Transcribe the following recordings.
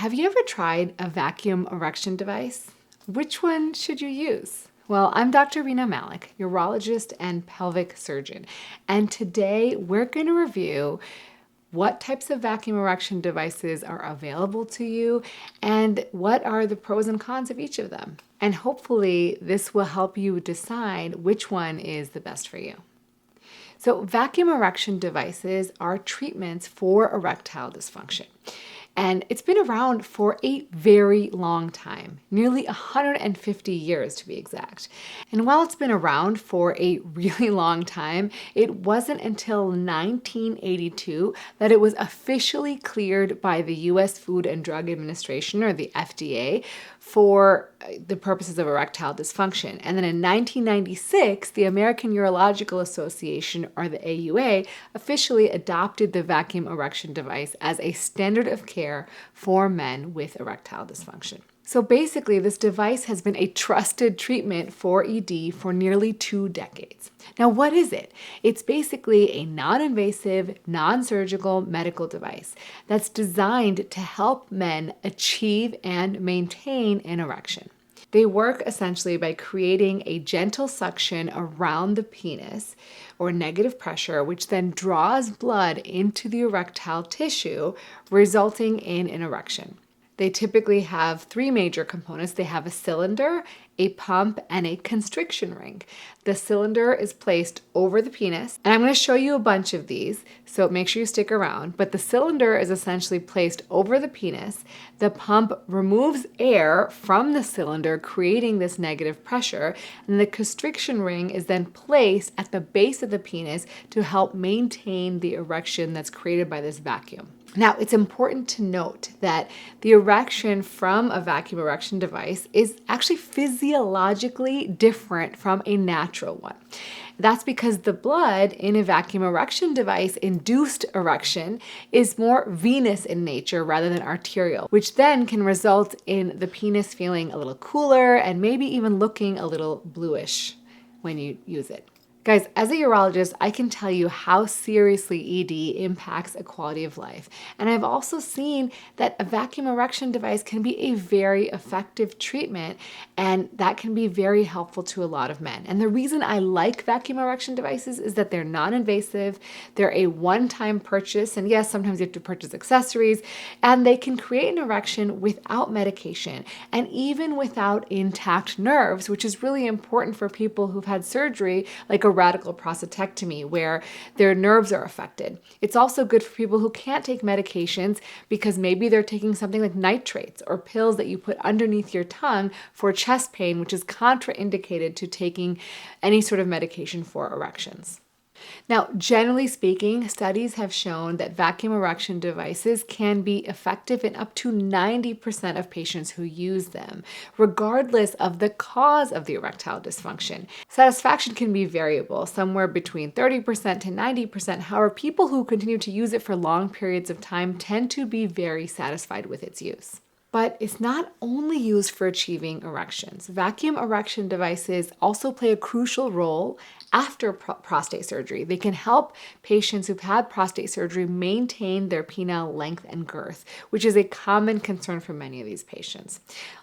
Have you ever tried a vacuum erection device? Which one should you use? Well, I'm Dr. Rena Malik, urologist and pelvic surgeon, and today we're going to review what types of vacuum erection devices are available to you and what are the pros and cons of each of them. And hopefully this will help you decide which one is the best for you. So vacuum erection devices are treatments for erectile dysfunction. And it's been around for a very long time, nearly 150 years to be exact. And while it's been around for a really long time, it wasn't until 1982 that it was officially cleared by the US Food and Drug Administration, or the FDA, for the purposes of erectile dysfunction. And then in 1996, the American Urological Association, or the AUA, officially adopted the vacuum erection device as a standard of care for men with erectile dysfunction. So basically, this device has been a trusted treatment for ED for nearly 2 decades. Now, what is it? It's basically a non-invasive, non-surgical medical device that's designed to help men achieve and maintain an erection. They work essentially by creating a gentle suction around the penis or negative pressure, which then draws blood into the erectile tissue, resulting in an erection. They typically have 3 major components. They have a cylinder, a pump, and a constriction ring. The cylinder is placed over the penis, and I'm going to show you a bunch of these, so make sure you stick around. But the cylinder is essentially placed over the penis. The pump removes air from the cylinder, creating this negative pressure, and the constriction ring is then placed at the base of the penis to help maintain the erection that's created by this vacuum. Now, it's important to note that the erection from a vacuum erection device is actually physiologically different from a natural one. That's because the blood in a vacuum erection device induced erection is more venous in nature rather than arterial, which then can result in the penis feeling a little cooler and maybe even looking a little bluish when you use it. Guys, as a urologist, I can tell you how seriously ED impacts a quality of life. And I've also seen that a vacuum erection device can be a very effective treatment, and that can be very helpful to a lot of men. And the reason I like vacuum erection devices is that they're non-invasive, they're a one-time purchase, and yes, sometimes you have to purchase accessories, and they can create an erection without medication and even without intact nerves, which is really important for people who've had surgery, like a radical prostatectomy, where their nerves are affected. It's also good for people who can't take medications because maybe they're taking something like nitrates or pills that you put underneath your tongue for chest pain, which is contraindicated to taking any sort of medication for erections. Now, generally speaking, studies have shown that vacuum erection devices can be effective in up to 90% of patients who use them, regardless of the cause of the erectile dysfunction. Satisfaction can be variable, somewhere between 30% to 90%. However, people who continue to use it for long periods of time tend to be very satisfied with its use. But it's not only used for achieving erections. Vacuum erection devices also play a crucial role after prostate surgery. They can help patients who've had prostate surgery maintain their penile length and girth, which is a common concern for many of these patients.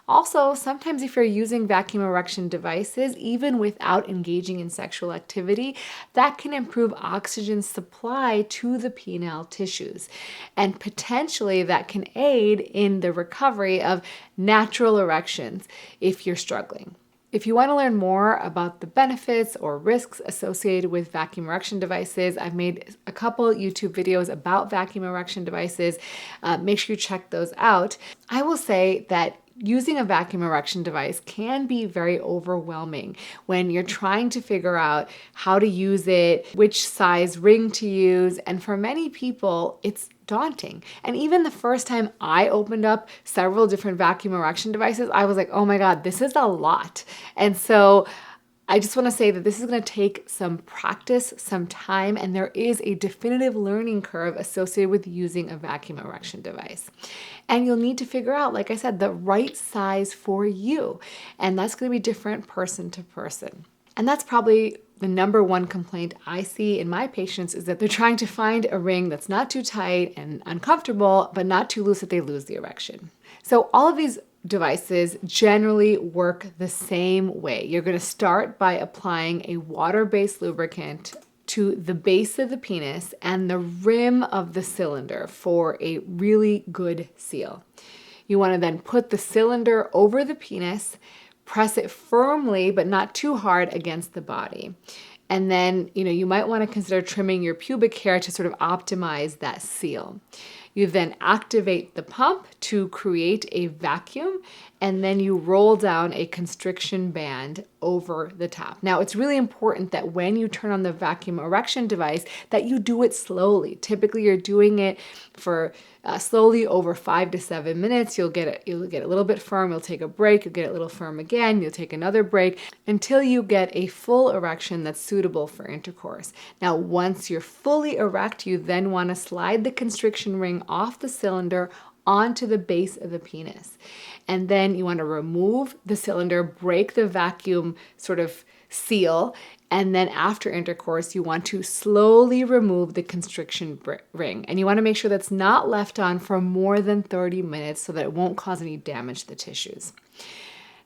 Also, sometimes if you're using vacuum erection devices, even without engaging in sexual activity, that can improve oxygen supply to the penile tissues. And potentially that can aid in the recovery of natural erections if you're struggling. If you want to learn more about the benefits or risks associated with vacuum erection devices, I've made a couple YouTube videos about vacuum erection devices. Make sure you check those out. I will say that using a vacuum erection device can be very overwhelming when you're trying to figure out how to use it, which size ring to use, and for many people, it's daunting. And even the first time I opened up several different vacuum erection devices, I was like, oh my God, this is a lot. And so I just want to say that this is going to take some practice, some time, and there is a definitive learning curve associated with using a vacuum erection device. And you'll need to figure out, like I said, the right size for you. And that's going to be different person to person. And that's probably the number one complaint I see in my patients is that they're trying to find a ring that's not too tight and uncomfortable, but not too loose that they lose the erection. So all of these devices generally work the same way. You're going to start by applying a water-based lubricant to the base of the penis and the rim of the cylinder for a really good seal. You want to then put the cylinder over the penis, press it firmly but not too hard against the body. And then, you might want to consider trimming your pubic hair to sort of optimize that seal. You then activate the pump to create a vacuum, and then you roll down a constriction band over the top. Now, it's really important that when you turn on the vacuum erection device, that you do it slowly. Typically, you're doing it for slowly over 5 to 7 minutes. You'll get it a little bit firm. You'll take a break. You'll get it a little firm again. You'll take another break until you get a full erection that's suitable for intercourse. Now, once you're fully erect, you then want to slide the constriction ring off the cylinder onto the base of the penis. And then you want to remove the cylinder, break the vacuum sort of seal, and then after intercourse, you want to slowly remove the constriction ring. And you want to make sure that's not left on for more than 30 minutes so that it won't cause any damage to the tissues.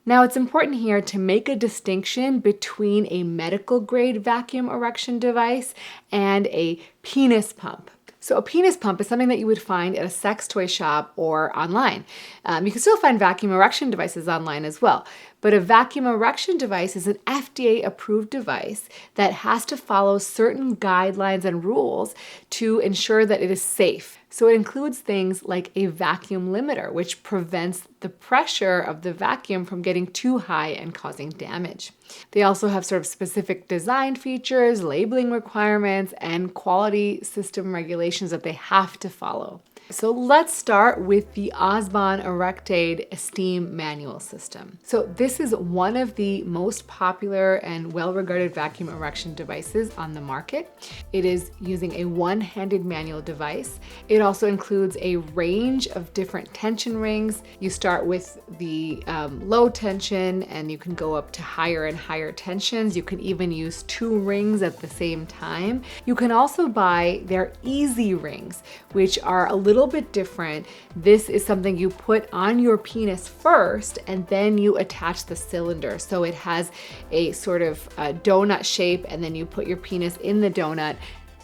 Now, it's important here to make a distinction between a medical grade vacuum erection device and a penis pump. So a penis pump is something that you would find at a sex toy shop or online. You can still find vacuum erection devices online as well. But a vacuum erection device is an FDA-approved device that has to follow certain guidelines and rules to ensure that it is safe. So it includes things like a vacuum limiter, which prevents the pressure of the vacuum from getting too high and causing damage. They also have sort of specific design features, labeling requirements, and quality system regulations that they have to follow. So let's start with the Osbon Erectaid Esteem manual system. So this is one of the most popular and well-regarded vacuum erection devices on the market. It is using a one-handed manual device. It also includes a range of different tension rings. You start with the low tension and you can go up to higher and higher tensions. You can even use 2 rings at the same time. You can also buy their easy rings, which are a little bit different. This is something you put on your penis first and then you attach the cylinder. So it has a sort of donut shape, and then you put your penis in the donut,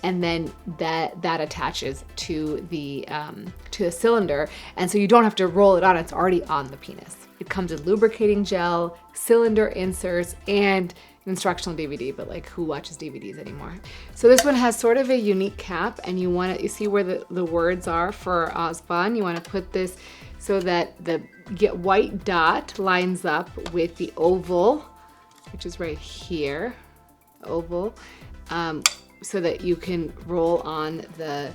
and then that attaches to the cylinder. And so you don't have to roll it on, it's already on the penis. It comes with lubricating gel, cylinder inserts, and instructional DVD, but like, who watches DVDs anymore? So this one has sort of a unique cap, and you see where the words are for Osbon. You want to put this so that the white dot lines up with the oval, which is right here, oval, so that you can roll on the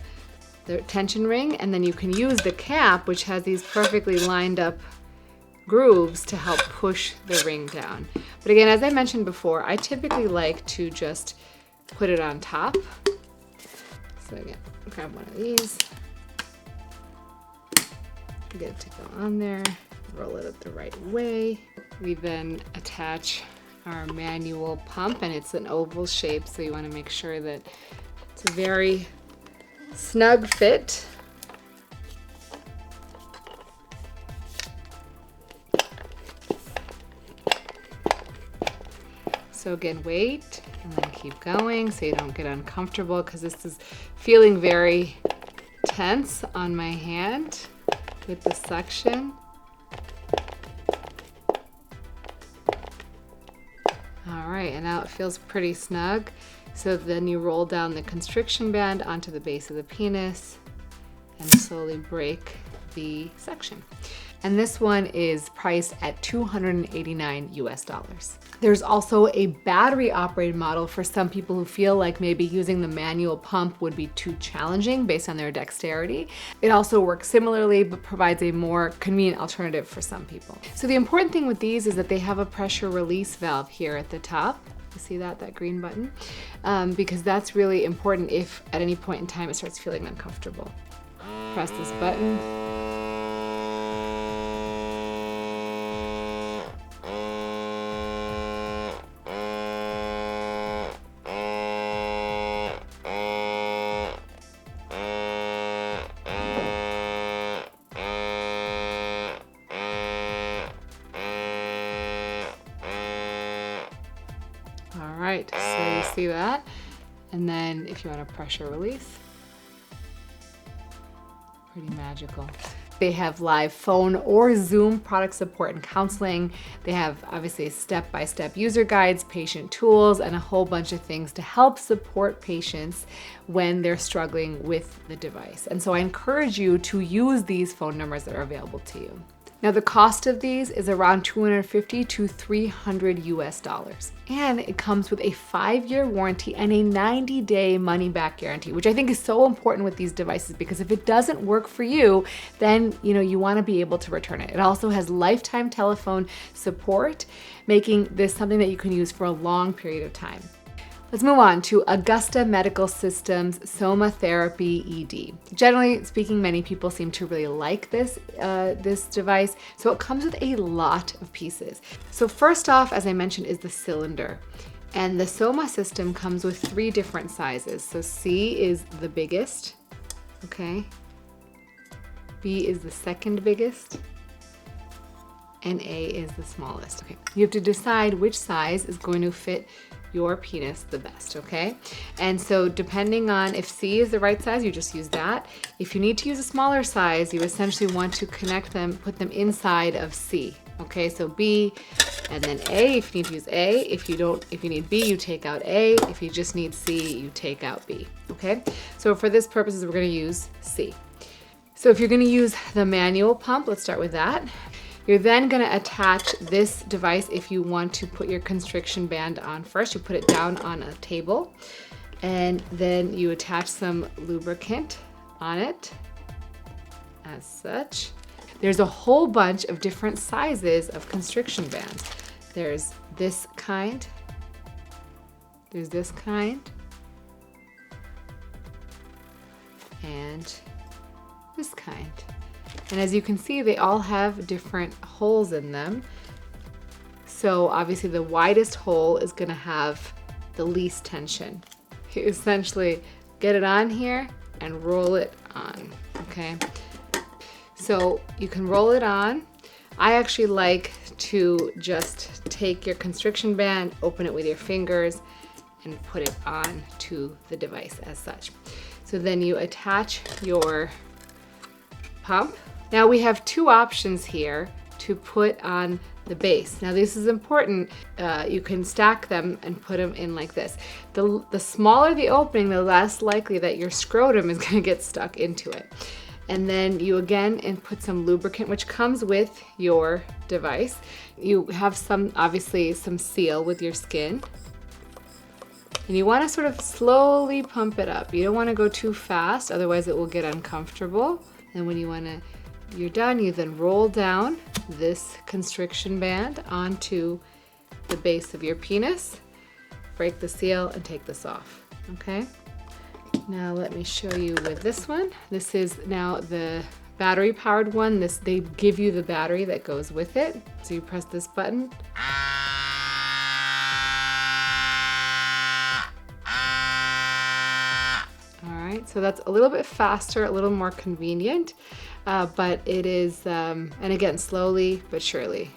tension ring, and then you can use the cap, which has these perfectly lined up grooves to help push the ring down. But again, as I mentioned before, I typically like to just put it on top. So again, grab one of these, get it to go on there, roll it up the right way. We then attach our manual pump, and it's an oval shape, so you want to make sure that it's a very snug fit. So again, wait and then keep going so you don't get uncomfortable, because this is feeling very tense on my hand with the suction. All right, and now it feels pretty snug. So then you roll down the constriction band onto the base of the penis and slowly break the suction. And this one is priced at $289 US. There's also a battery operated model for some people who feel like maybe using the manual pump would be too challenging based on their dexterity. It also works similarly, but provides a more convenient alternative for some people. So the important thing with these is that they have a pressure release valve here at the top. You see that green button? Because that's really important if at any point in time it starts feeling uncomfortable. Press this button. right, so you see that? And then if you want to pressure release, pretty magical. They have live phone or Zoom product support and counseling. They have obviously step-by-step user guides, patient tools, and a whole bunch of things to help support patients when they're struggling with the device. And so I encourage you to use these phone numbers that are available to you. Now the cost of these is around $250 to $300 US. And it comes with a 5-year warranty and a 90-day money-back guarantee, which I think is so important with these devices, because if it doesn't work for you, then you want to be able to return it. It also has lifetime telephone support, making this something that you can use for a long period of time. Let's move on to Augusta Medical Systems Somatherapy-ED. Generally speaking, many people seem to really like this device. So it comes with a lot of pieces. So first off, as I mentioned, is the cylinder. And the Soma system comes with 3 different sizes. So C is the biggest, okay? B is the second biggest, and A is the smallest. Okay, you have to decide which size is going to fit your penis the best, okay? And so depending on if C is the right size, you just use that. If you need to use a smaller size, you essentially want to connect them, put them inside of C, okay? So B and then A if you need to use A. If you need B, you take out A. If you just need C, you take out B, okay? So for this purposes, we're gonna use C. So if you're gonna use the manual pump, let's start with that. You're then gonna attach this device if you want to put your constriction band on first. You put it down on a table, and then you attach some lubricant on it, as such. There's a whole bunch of different sizes of constriction bands. There's this kind, there's this kind, and this kind. And as you can see, they all have different holes in them. So obviously the widest hole is gonna have the least tension. You essentially get it on here and roll it on, okay? So you can roll it on. I actually like to just take your constriction band, open it with your fingers, and put it on to the device as such. So then you attach your pump. Now we have 2 options here to put on the base. Now this is important. You can stack them and put them in like this. The smaller the opening, the less likely that your scrotum is gonna get stuck into it. And then you again put some lubricant, which comes with your device. You have obviously some seal with your skin. And you wanna sort of slowly pump it up. You don't wanna go too fast, otherwise it will get uncomfortable. And when you're done, you then roll down this constriction band onto the base of your penis, break the seal, and take this off, okay? Now let me show you with this one. This is now the battery powered one. They give you the battery that goes with it. So you press this button. So that's a little bit faster, a little more convenient, but it is, and again, slowly but surely.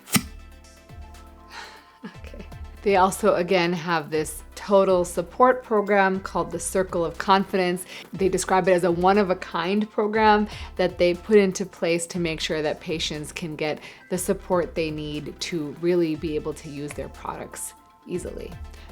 Okay. They also, again, have this total support program called the Circle of Confidence. They describe it as a one-of-a-kind program that they put into place to make sure that patients can get the support they need to really be able to use their products easily.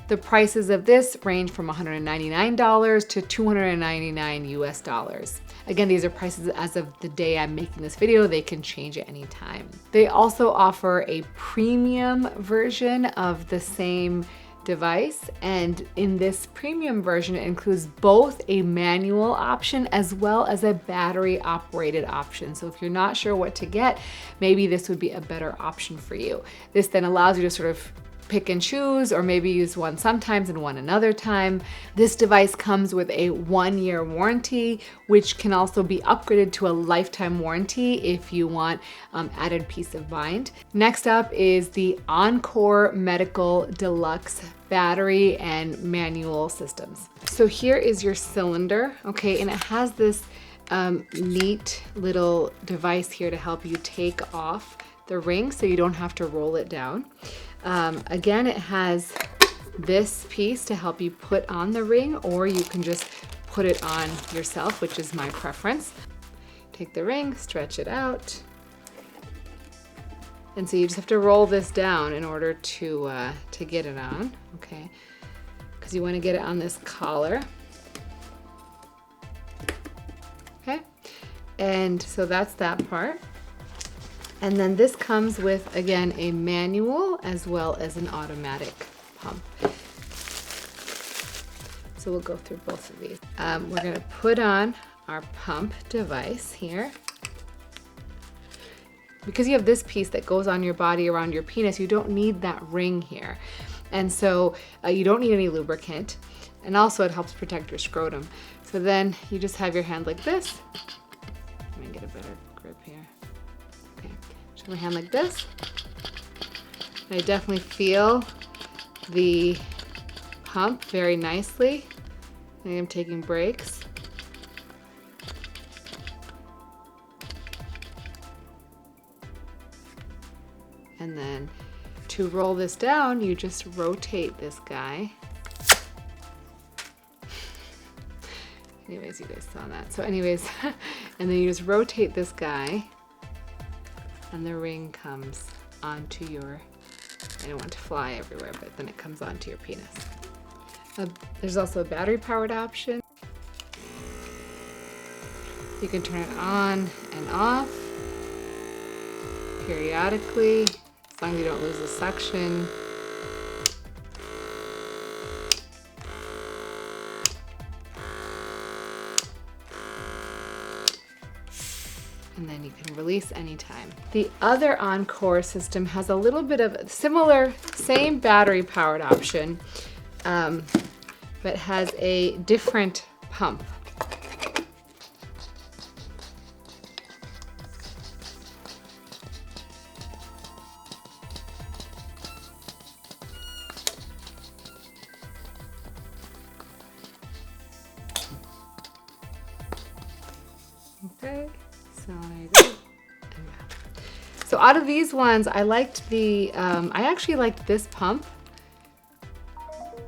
The prices of this range from $199 to $299 US. Again, these are prices as of the day I'm making this video. They can change at any time. They also offer a premium version of the same device, and in this premium version, it includes both a manual option as well as a battery operated option. So if you're not sure what to get, maybe this would be a better option for you. This then allows you to sort of pick and choose, or maybe use one sometimes and one another time. This device comes with a 1-year warranty, which can also be upgraded to a lifetime warranty if you want added peace of mind. Next up is the Encore Medical Deluxe battery and manual systems. So here is your cylinder, okay, and it has this neat little device here to help you take off the ring so you don't have to roll it down. Again, it has this piece to help you put on the ring, or you can just put it on yourself, which is my preference. Take the ring, stretch it out. And so you just have to roll this down in order to get it on, okay? Because you want to get it on this collar. Okay, and so that's that part. And then this comes with, again, a manual as well as an automatic pump. So we'll go through both of these. We're gonna put on our pump device here. Because you have this piece that goes on your body around your penis, you don't need that ring here. And so you don't need any lubricant. And also it helps protect your scrotum. So then you just have your hand like this. Let me get a better grip here. Okay, just have my hand like this. And I definitely feel the pump very nicely. I am taking breaks. And then to roll this down, you just rotate this guy. Anyways, you guys saw that. So anyways, and then you just rotate this guy and the ring comes onto your, I don't want it to fly everywhere, but then it comes onto your penis. There's also a battery powered option. You can turn it on and off periodically, as long as you don't lose the suction. And then you can release anytime. The other Encore system has a little bit of similar, same battery powered option, but has a different pump. Okay, so there you go. So out of these ones, I liked the, I actually liked this pump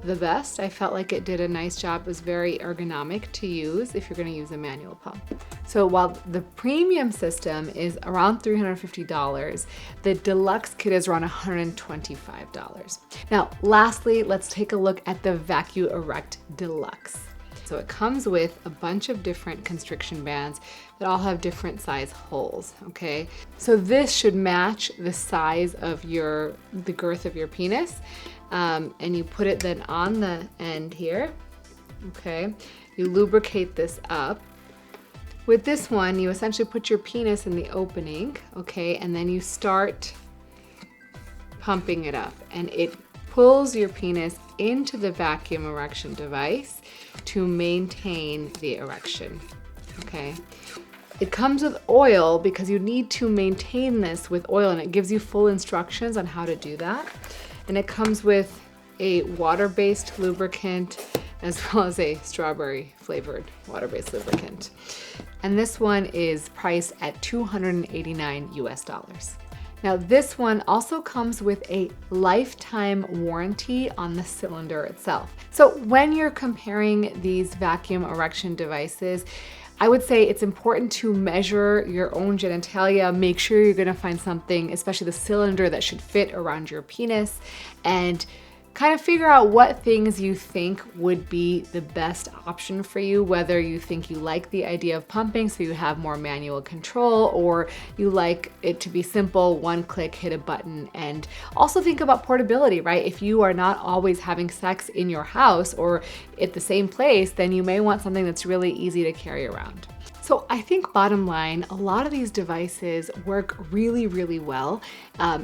the best. I felt like it did a nice job. It was very ergonomic to use if you're going to use a manual pump. So while the premium system is around $350, the Deluxe kit is around $125. Now, lastly, let's take a look at the Vacurect Deluxe. So it comes with a bunch of different constriction bands that all have different size holes, okay? So this should match the size of the girth of your penis. And you put it then on the end here, okay? You lubricate this up. With this one, you essentially put your penis in the opening, okay? And then you start pumping it up, and it pulls your penis into the vacuum erection device to maintain the erection, okay? It comes with oil because you need to maintain this with oil, and it gives you full instructions on how to do that. And it comes with a water-based lubricant as well as a strawberry flavored water-based lubricant. And this one is priced at $289 US. Now this one also comes with a lifetime warranty on the cylinder itself. So when you're comparing these vacuum erection devices, I would say it's important to measure your own genitalia, make sure you're gonna find something, especially the cylinder, that should fit around your penis, and kind of figure out what things you think would be the best option for you, whether you think you like the idea of pumping so you have more manual control, or you like it to be simple, one click, hit a button. And also think about portability, right? If you are not always having sex in your house or at the same place, then you may want something that's really easy to carry around. So I think bottom line, a lot of these devices work really, really well.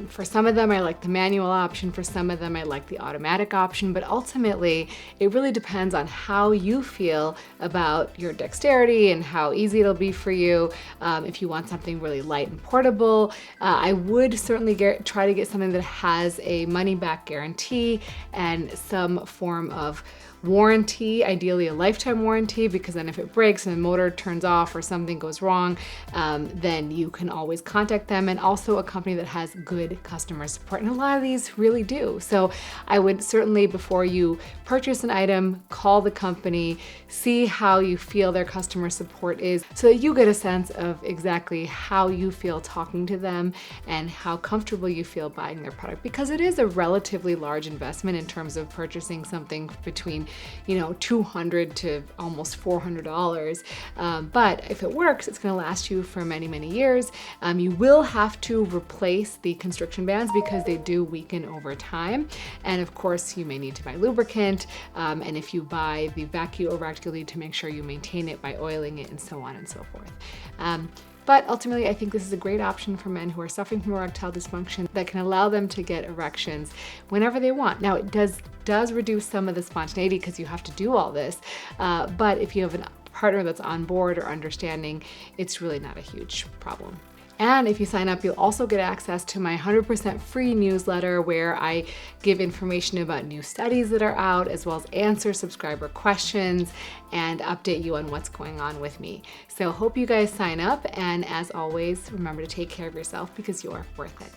For some of them, I like the manual option. For some of them, I like the automatic option. But ultimately, it really depends on how you feel about your dexterity and how easy it'll be for you. If you want something really light and portable, I would certainly try to get something that has a money-back guarantee and some form of warranty, ideally a lifetime warranty, because then if it breaks and the motor turns off or something goes wrong, then you can always contact them, and also a company that has good customer support. And a lot of these really do. So I would certainly, before you purchase an item, call the company, see how you feel their customer support is, so that you get a sense of exactly how you feel talking to them and how comfortable you feel buying their product, because it is a relatively large investment in terms of purchasing something between, $200 to almost $400. But if it works, it's going to last you for many, many years. You will have to replace the constriction bands because they do weaken over time. And of course, you may need to buy lubricant. And if you buy the Vacurect, you'll need to make sure you maintain it by oiling it and so on and so forth. But ultimately, I think this is a great option for men who are suffering from erectile dysfunction that can allow them to get erections whenever they want. Now, it does reduce some of the spontaneity because you have to do all this. But if you have a partner that's on board or understanding, it's really not a huge problem. And if you sign up, you'll also get access to my 100% free newsletter where I give information about new studies that are out, as well as answer subscriber questions and update you on what's going on with me. So hope you guys sign up. And as always, remember to take care of yourself because you're worth it.